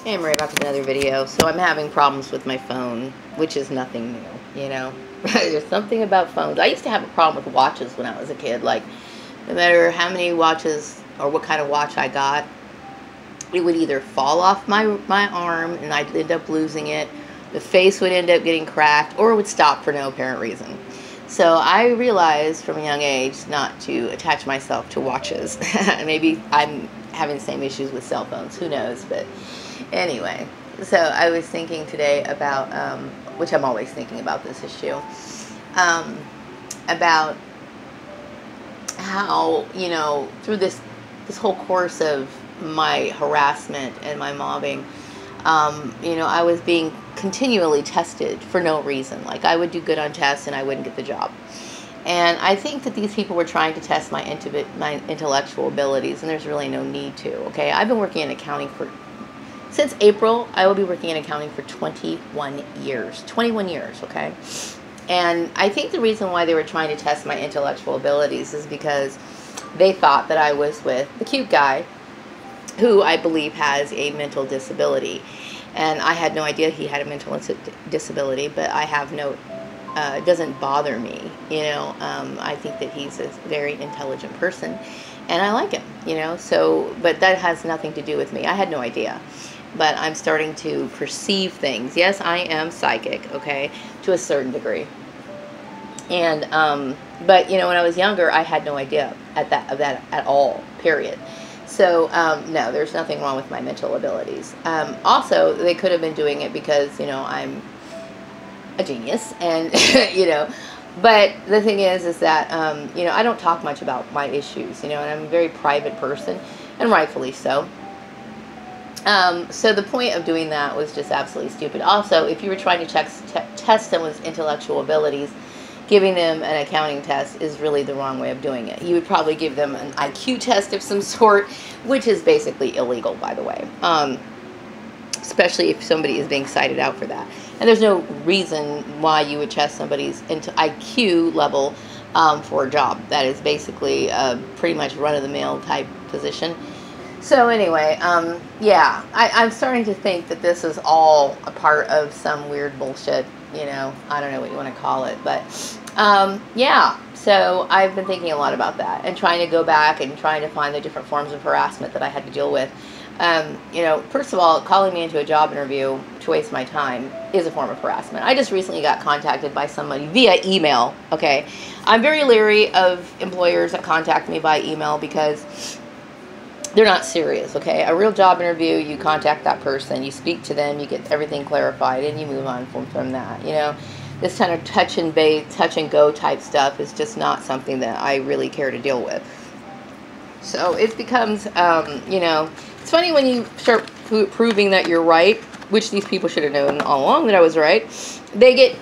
Hey, Maria, back with another video. So I'm having problems with my phone, which is nothing new, you know. There's something about phones. I used to have a problem with watches when I was a kid. Like, no matter how many watches or what kind of watch I got, it would either fall off my arm and I'd end up losing it, the face would end up getting cracked, or it would stop for no apparent reason. So I realized from a young age not to attach myself to watches. Maybe I'm having the same issues with cell phones. Who knows? But anyway, so I was thinking today about, which I'm always thinking about this issue, about how, you know, through this whole course of my harassment and my mobbing, you know, I was being continually tested for no reason. Like, I would do good on tests and I wouldn't get the job. And I think that these people were trying to test my intellectual abilities, and there's really no need to, okay? I've been working in accounting since April. I will be working in accounting for 21 years. 21 years, okay? And I think the reason why they were trying to test my intellectual abilities is because they thought that I was with the cute guy who I believe has a mental disability. And I had no idea he had a mental disability, but I have no, it doesn't bother me, you know. I think that he's a very intelligent person, and I like him, you know. So, but that has nothing to do with me. I had no idea. But I'm starting to perceive things. Yes, I am psychic, okay, to a certain degree. And, but, you know, when I was younger, I had no idea of that at all, period. So, no, there's nothing wrong with my mental abilities. Also, they could have been doing it because, you know, I'm a genius, and, you know, but the thing is that, you know, I don't talk much about my issues, you know, and I'm a very private person, and rightfully so. So the point of doing that was just absolutely stupid. Also, if you were trying to test someone's intellectual abilities, giving them an accounting test is really the wrong way of doing it. You would probably give them an IQ test of some sort, which is basically illegal, by the way. Especially if somebody is being cited out for that. And there's no reason why you would test somebody's IQ level for a job. That is basically a pretty much run-of-the-mill type position. So anyway, yeah, I'm starting to think that this is all a part of some weird bullshit, you know. I don't know what you want to call it, but yeah, so I've been thinking a lot about that and trying to go back and trying to find the different forms of harassment that I had to deal with. You know, first of all, calling me into a job interview to waste my time is a form of harassment. I just recently got contacted by somebody via email, okay? I'm very leery of employers that contact me by email because they're not serious, okay? A real job interview, you contact that person, you speak to them, you get everything clarified, and you move on from that, you know? This kind of touch and go type stuff is just not something that I really care to deal with. So it becomes, you know, it's funny when you start proving that you're right, which these people should have known all along that I was right. They get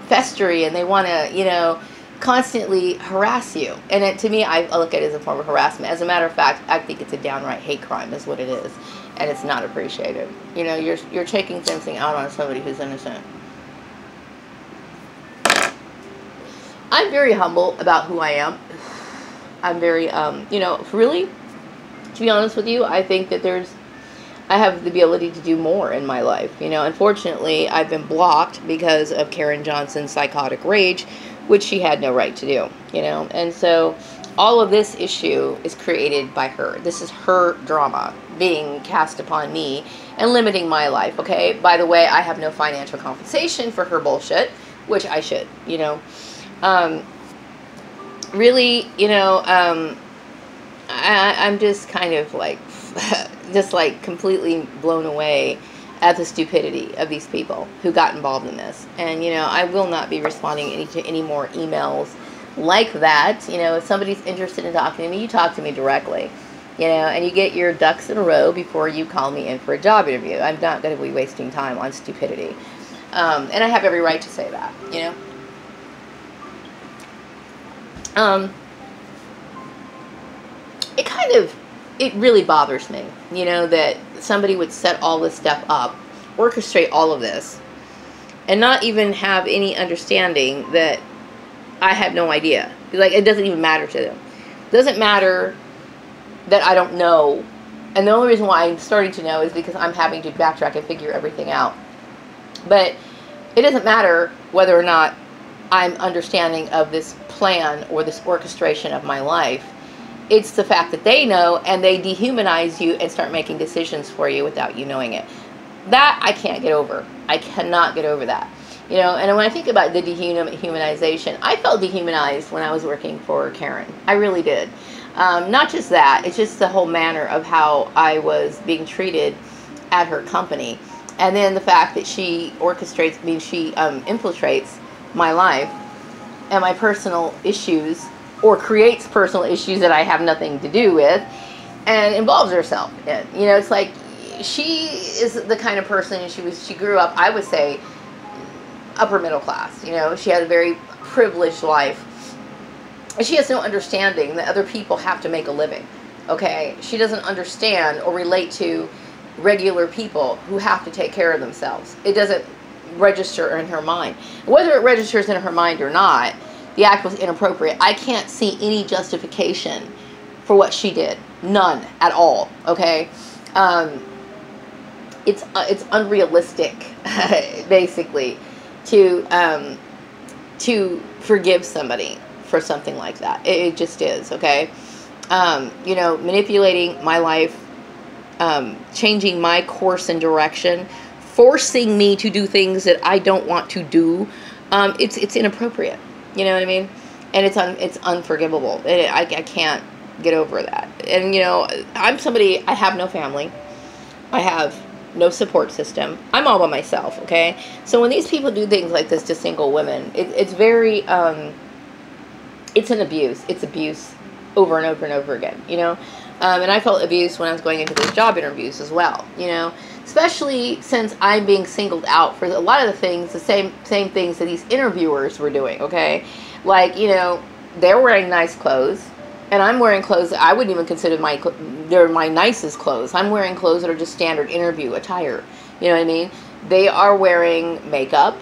festery and they want to, you know, constantly harass you. And to me, I look at it as a form of harassment. As a matter of fact, I think it's a downright hate crime is what it is. And it's not appreciated. You know, you're taking something out on somebody who's innocent. I'm very humble about who I am. I'm very, you know, really, to be honest with you, I think that I have the ability to do more in my life. You know, unfortunately, I've been blocked because of Karen Johnson's psychotic rage, which she had no right to do, you know. And so all of this issue is created by her. This is her drama being cast upon me and limiting my life, okay? By the way, I have no financial compensation for her bullshit, which I should, you know. Really, you know, I'm just kind of like, just like completely blown away at the stupidity of these people who got involved in this. And, you know, I will not be responding to any more emails like that. You know, if somebody's interested in talking to me, you talk to me directly, you know, and you get your ducks in a row before you call me in for a job interview. I'm not going to be wasting time on stupidity. And I have every right to say that, you know. It really bothers me, you know, that somebody would set all this stuff up, orchestrate all of this, and not even have any understanding that I had no idea. Like, it doesn't even matter to them. It doesn't matter that I don't know And the only reason why I'm starting to know is because I'm having to backtrack and figure everything out. But it doesn't matter whether or not I'm understanding of this plan or this orchestration of my life. It's the fact that they know, and they dehumanize you and start making decisions for you without you knowing it. That I can't get over. I cannot get over that. You know, and when I think about the dehumanization, I felt dehumanized when I was working for Karen. I really did. Not just that, it's just the whole manner of how I was being treated at her company. And then the fact that she orchestrates, she infiltrates my life and my personal issues, or creates personal issues that I have nothing to do with, and involves herself in. You know, it's like, she is the kind of person, she grew up, I would say, upper middle class. You know, she had a very privileged life. And she has no understanding that other people have to make a living. Okay? She doesn't understand or relate to regular people who have to take care of themselves. It doesn't register in her mind. Whether it registers in her mind or not, the act was inappropriate. I can't see any justification for what she did. None at all. Okay? It's unrealistic, basically, to forgive somebody for something like that. It just is, okay? You know, manipulating my life, changing my course and direction, forcing me to do things that I don't want to do. It's inappropriate. You know what I mean? And it's unforgivable. I can't get over that. And, you know, I'm somebody, I have no family. I have no support system. I'm all by myself, okay? So when these people do things like this to single women, it's very, it's an abuse. It's abuse over and over and over again, you know? And I felt abused when I was going into those job interviews as well, you know? Especially since I'm being singled out for a lot of the things, the same things that these interviewers were doing, okay? Like, you know, they're wearing nice clothes, and I'm wearing clothes that I wouldn't even consider they're my nicest clothes. I'm wearing clothes that are just standard interview attire. You know what I mean? They are wearing makeup.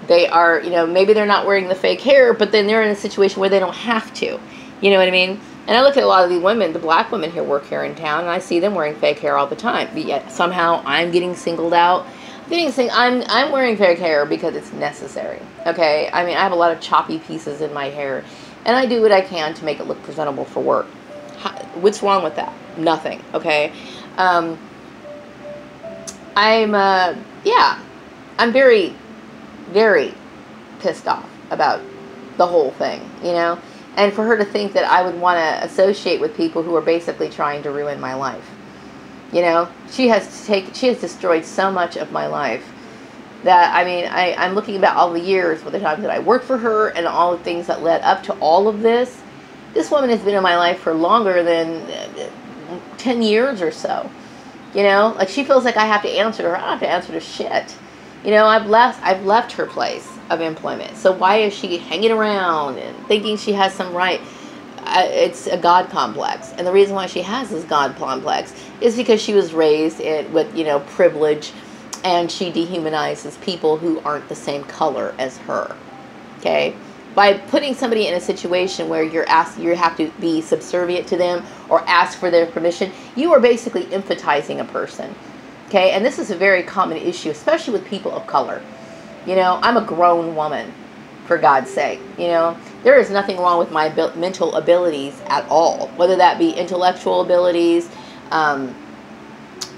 They are, you know, maybe they're not wearing the fake hair, but then they're in a situation where they don't have to. You know what I mean? And I look at a lot of these women, the black women who work here in town, and I see them wearing fake hair all the time. But yet somehow I'm getting singled out. I'm wearing fake hair because it's necessary. Okay? I mean, I have a lot of choppy pieces in my hair, and I do what I can to make it look presentable for work. What's wrong with that? Nothing. Okay? I'm very, very pissed off about the whole thing, you know? And for her to think that I would want to associate with people who are basically trying to ruin my life. You know, she has destroyed so much of my life that, I mean, I'm looking about all the years, for the times that I worked for her and all the things that led up to all of this. This woman has been in my life for longer than 10 years or so. You know, like, she feels like I have to answer to her. I don't have to answer to shit. You know, I've left her place of employment. So why is she hanging around and thinking she has some right? It's a God complex. And the reason why she has this God complex is because she was raised with, you know, privilege, and she dehumanizes people who aren't the same color as her. Okay? By putting somebody in a situation where you have to be subservient to them or ask for their permission, you are basically emphasizing a person. Okay? And this is a very common issue, especially with people of color. You know, I'm a grown woman, for God's sake. You know, there is nothing wrong with my mental abilities at all, whether that be intellectual abilities,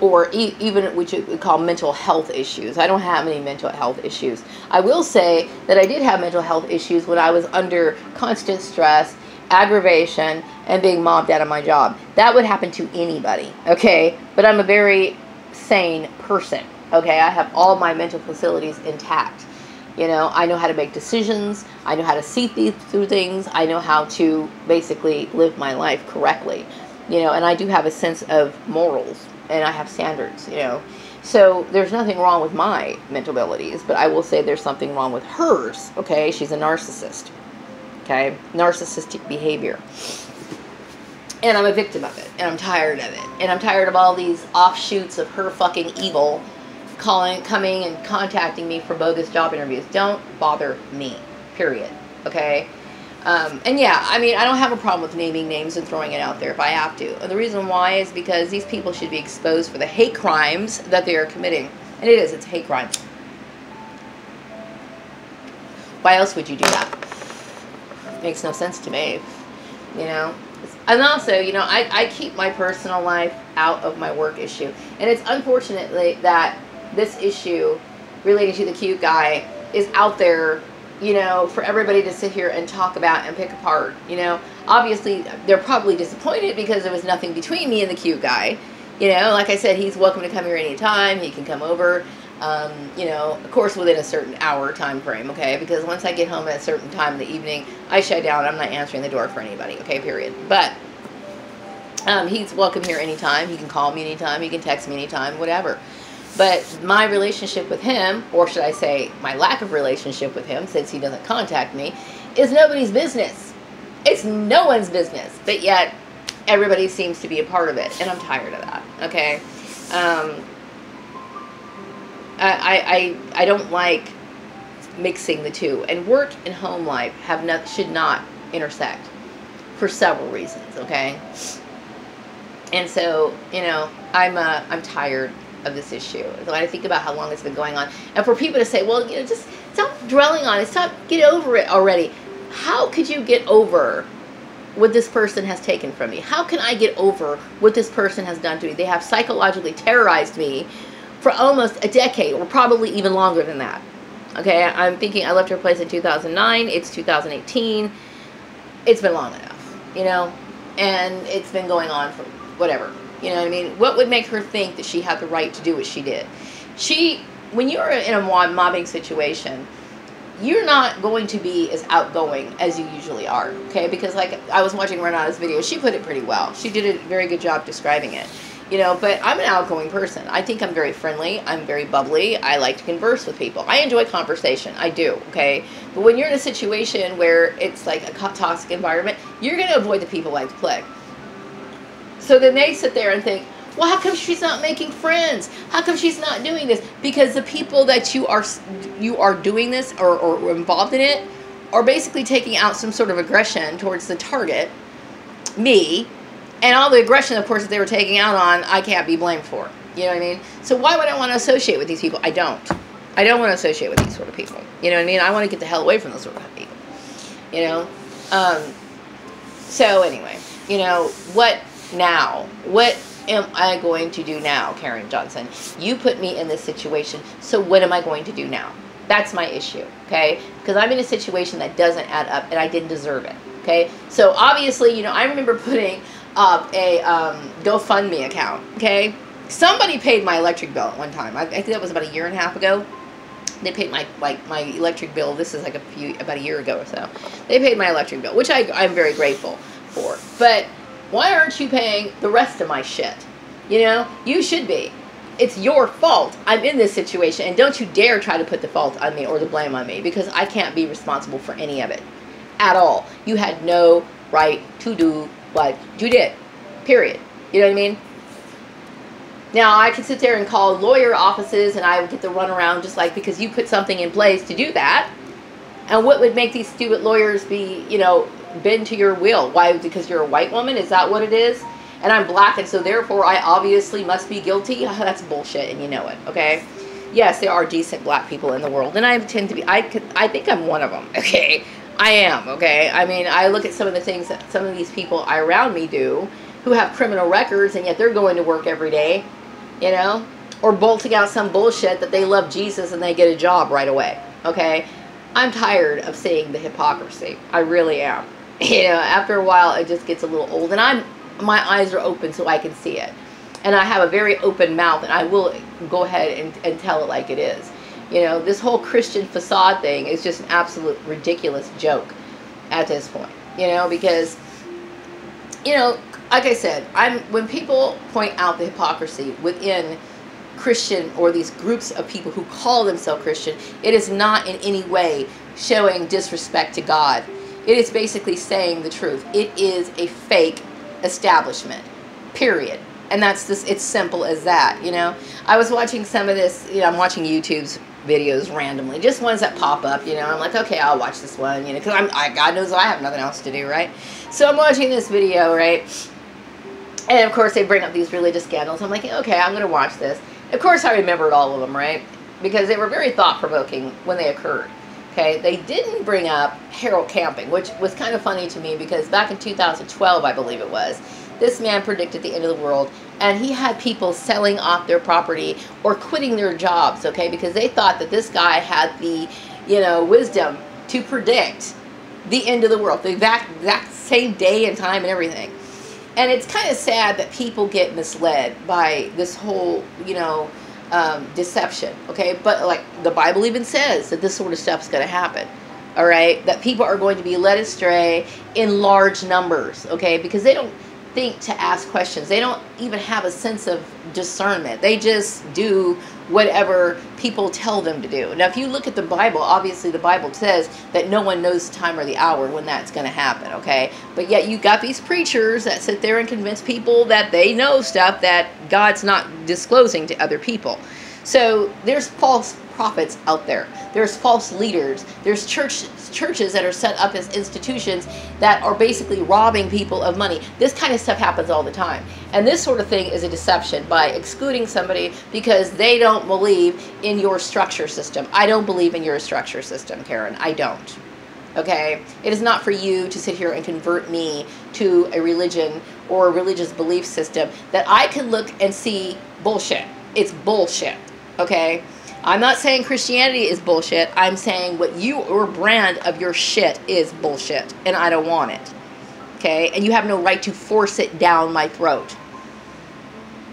or even what you would call mental health issues. I don't have any mental health issues. I will say that I did have mental health issues when I was under constant stress, aggravation, and being mobbed out of my job. That would happen to anybody, okay? But I'm a very sane person, okay? I have all my mental facilities intact. You know, I know how to make decisions. I know how to see through things. I know how to basically live my life correctly. You know, and I do have a sense of morals, and I have standards, you know. So there's nothing wrong with my mental abilities, but I will say there's something wrong with hers, okay? She's a narcissist, okay? Narcissistic behavior. And I'm a victim of it, and I'm tired of it. And I'm tired of all these offshoots of her fucking evil coming and contacting me for bogus job interviews. Don't bother me, period, okay? And yeah, I mean, I don't have a problem with naming names and throwing it out there if I have to. And the reason why is because these people should be exposed for the hate crimes that they are committing. And it's a hate crime. Why else would you do that? Makes no sense to me, you know. And also, you know, I keep my personal life out of my work issue. And it's unfortunately that this issue relating to the cute guy is out there, you know, for everybody to sit here and talk about and pick apart, you know. Obviously, they're probably disappointed because there was nothing between me and the cute guy. You know, like I said, he's welcome to come here anytime. He can come over, you know, of course, within a certain hour time frame, okay? Because once I get home at a certain time in the evening, I shut down. I'm not answering the door for anybody, okay, period. But he's welcome here anytime. He can call me anytime. He can text me anytime, whatever. But my relationship with him, or should I say my lack of relationship with him, since he doesn't contact me, is nobody's business. It's no one's business. But yet, everybody seems to be a part of it. And I'm tired of that, okay? I don't like mixing the two. And work and home life should not intersect for several reasons, okay? And so, you know, I'm tired of this issue. So I think about how long it's been going on. And for people to say, well, you know, just stop dwelling on it. Get over it already. How could you get over what this person has taken from me? How can I get over what this person has done to me? They have psychologically terrorized me for almost a decade, or probably even longer than that. Okay, I'm thinking I left her place in 2009. It's 2018. It's been long enough, you know, and it's been going on for whatever. You know what I mean? What would make her think that she had the right to do what she did? When you're in a mobbing situation, you're not going to be as outgoing as you usually are, okay? Because like I was watching Renata's video, she put it pretty well. She did a very good job describing it. You know, but I'm an outgoing person. I think I'm very friendly. I'm very bubbly. I like to converse with people. I enjoy conversation. I do, okay? But when you're in a situation where it's like a toxic environment, you're going to avoid the people like the plague. So then they sit there and think, well, how come she's not making friends? How come she's not doing this? Because the people that you are doing this or involved in it are basically taking out some sort of aggression towards the target, me, and all the aggression, of course, that they were taking out on, I can't be blamed for. You know what I mean? So why would I want to associate with these people? I don't. I don't want to associate with these sort of people. You know what I mean? I want to get the hell away from those sort of people. You know? So anyway, you know, what now? What am I going to do now, Karen Johnson? You put me in this situation, so what am I going to do now? That's my issue, okay? Because I'm in a situation that doesn't add up, and I didn't deserve it, okay? So obviously, you know, I remember putting up a GoFundMe account, okay? Somebody paid my electric bill at one time. I think that was about a year and a half ago. They paid my electric bill. This is like about a year ago or so. They paid my electric bill, which I'm very grateful for. But why aren't you paying the rest of my shit? You know, you should be. It's your fault I'm in this situation, and don't you dare try to put the fault on me or the blame on me, because I can't be responsible for any of it at all. You had no right to do what you did, period. You know what I mean? Now, I could sit there and call lawyer offices, and I would get the runaround just like because you put something in place to do that. And what would make these stupid lawyers be, you know, bend to your will? Why? Because you're a white woman? Is that what it is? And I'm black, and so therefore I obviously must be guilty? That's bullshit, and you know it, okay? Yes, there are decent black people in the world, and I tend to be, I think I'm one of them, okay? I am, okay? I mean, I look at some of the things that some of these people around me do who have criminal records, and yet they're going to work every day, you know? Or bolting out some bullshit that they love Jesus and they get a job right away, okay? I'm tired of seeing the hypocrisy. I really am. You know, after a while, it just gets a little old, and my eyes are open so I can see it. And I have a very open mouth, and I will go ahead and tell it like it is. You know, this whole Christian facade thing is just an absolute ridiculous joke at this point. You know, because, you know, like I said, when people point out the hypocrisy within Christian or these groups of people who call themselves Christian, it is not in any way showing disrespect to God. It is basically saying the truth. It is a fake establishment, period. And that's this, it's simple as that, you know. I was watching some of this, you know, I'm watching YouTube's videos randomly, just ones that pop up, you know. I'm like, okay, I'll watch this one, you know, because God knows I have nothing else to do, right? So I'm watching this video, right? And of course they bring up these religious scandals. I'm like, okay, I'm going to watch this. Of course I remembered all of them, right? Because they were very thought-provoking when they occurred. Okay, they didn't bring up Harold Camping, which was kind of funny to me because back in 2012, I believe it was, this man predicted the end of the world, and he had people selling off their property or quitting their jobs, okay, because they thought that this guy had the, you know, wisdom to predict the end of the world, the exact same day and time and everything. And it's kind of sad that people get misled by this whole, you know, deception, okay? But like the Bible even says that this sort of stuff is going to happen, all right? That people are going to be led astray in large numbers, okay? Because they don't think to ask questions. They don't even have a sense of discernment. They just do whatever people tell them to do. Now, if you look at the Bible, obviously the Bible says that no one knows the time or the hour when that's going to happen, okay? But yet you got these preachers that sit there and convince people that they know stuff that God's not disclosing to other people. So there's false prophets out there. There's false leaders. There's churches that are set up as institutions that are basically robbing people of money. This kind of stuff happens all the time. And this sort of thing is a deception by excluding somebody because they don't believe in your structure system. I don't believe in your structure system, Karen. I don't. Okay? It is not for you to sit here and convert me to a religion or a religious belief system that I can look and see bullshit. It's bullshit. Okay? I'm not saying Christianity is bullshit. I'm saying what your brand of your shit is bullshit, and I don't want it. Okay? And you have no right to force it down my throat.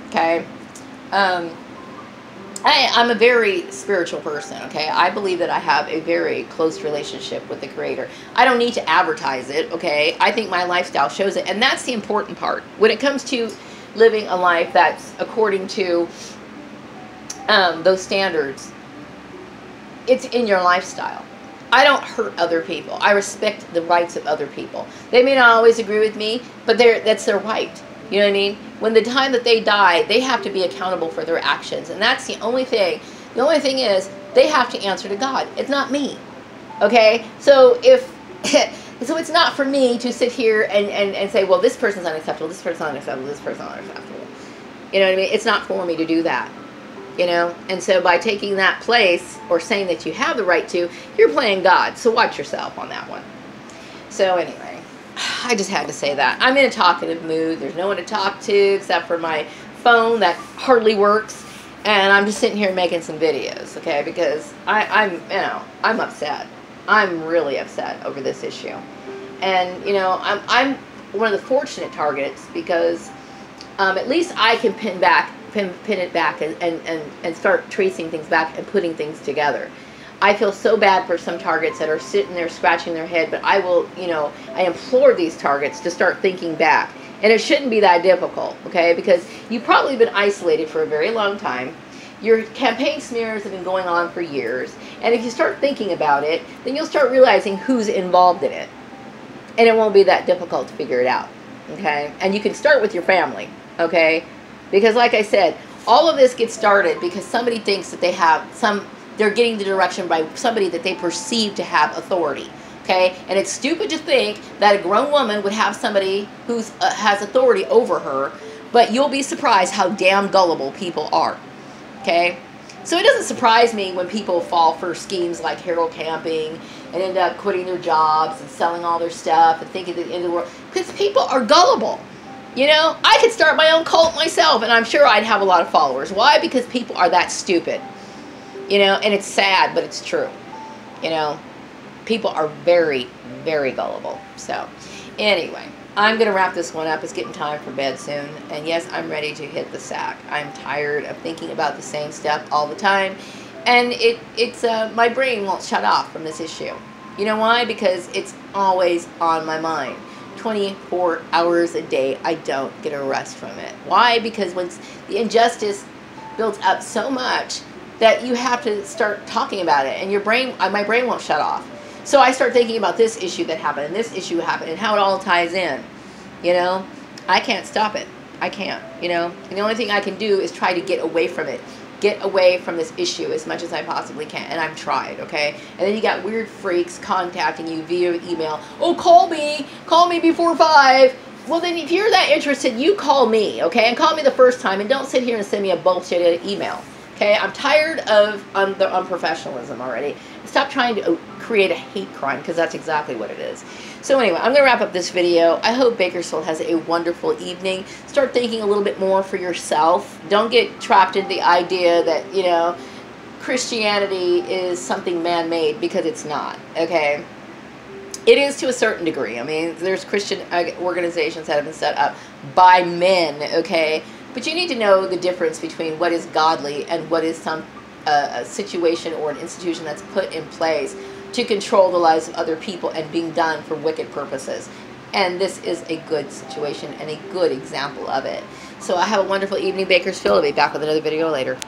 Okay? I'm a very spiritual person, okay? I believe that I have a very close relationship with the Creator. I don't need to advertise it, okay? I think my lifestyle shows it, and that's the important part. When it comes to living a life that's according to those standards, it's in your lifestyle. I don't hurt other people. I respect the rights of other people. They may not always agree with me, but that's their right. You know what I mean? When the time that they die, they have to be accountable for their actions. And that's the only thing. The only thing is, they have to answer to God. It's not me. Okay? So so it's not for me to sit here and say, well, this person's unacceptable, this person's unacceptable, this person's unacceptable. You know what I mean? It's not for me to do that. You know, and so by taking that place or saying that you have the right to, you're playing God. So watch yourself on that one. So anyway, I just had to say that. I'm in a talkative mood. There's no one to talk to except for my phone that hardly works. And I'm just sitting here making some videos, okay? Because I'm upset. I'm really upset over this issue. And, you know, I'm one of the fortunate targets because at least I can pin it back and start tracing things back and putting things together. I feel so bad for some targets that are sitting there scratching their head, but I will, you know, I implore these targets to start thinking back. And it shouldn't be that difficult, okay? Because you've probably been isolated for a very long time. Your campaign smears have been going on for years. And if you start thinking about it, then you'll start realizing who's involved in it. And it won't be that difficult to figure it out, okay? And you can start with your family, okay? Because like I said, all of this gets started because somebody thinks that they're getting the direction by somebody that they perceive to have authority. Okay? And it's stupid to think that a grown woman would have somebody who has authority over her, but you'll be surprised how damn gullible people are. Okay? So it doesn't surprise me when people fall for schemes like Harold Camping and end up quitting their jobs and selling all their stuff and thinking that the end of the world. Because people are gullible. You know, I could start my own cult myself, and I'm sure I'd have a lot of followers. Why? Because people are that stupid. You know, and it's sad, but it's true. You know, people are very, very gullible. So, anyway, I'm going to wrap this one up. It's getting time for bed soon. And yes, I'm ready to hit the sack. I'm tired of thinking about the same stuff all the time. And my brain won't shut off from this issue. You know why? Because it's always on my mind. 24 hours a day, I don't get a rest from it. Why? Because once the injustice builds up so much that you have to start talking about it, and my brain won't shut off. So I start thinking about this issue that happened, and this issue happened, and how it all ties in. You know, I can't stop it. I can't, you know. And the only thing I can do is try to get away from it get away from this issue as much as I possibly can, and I've tried, okay? And then you got weird freaks contacting you via email. Oh, call me before 5. Well, then if you're that interested, you call me, okay? And call me the first time, and don't sit here and send me a bullshit email, okay? I'm tired of the unprofessionalism already. Stop trying to create a hate crime, because that's exactly what it is. So anyway, I'm going to wrap up this video. I hope Bakersfield has a wonderful evening. Start thinking a little bit more for yourself. Don't get trapped in the idea that, you know, Christianity is something man-made, because it's not, okay? It is to a certain degree. I mean, there's Christian organizations that have been set up by men, okay? But you need to know the difference between what is godly and what is some a situation or an institution that's put in place to control the lives of other people and being done for wicked purposes. And this is a good situation and a good example of it. So I have a wonderful evening, Bakersfield. I'll be back with another video later.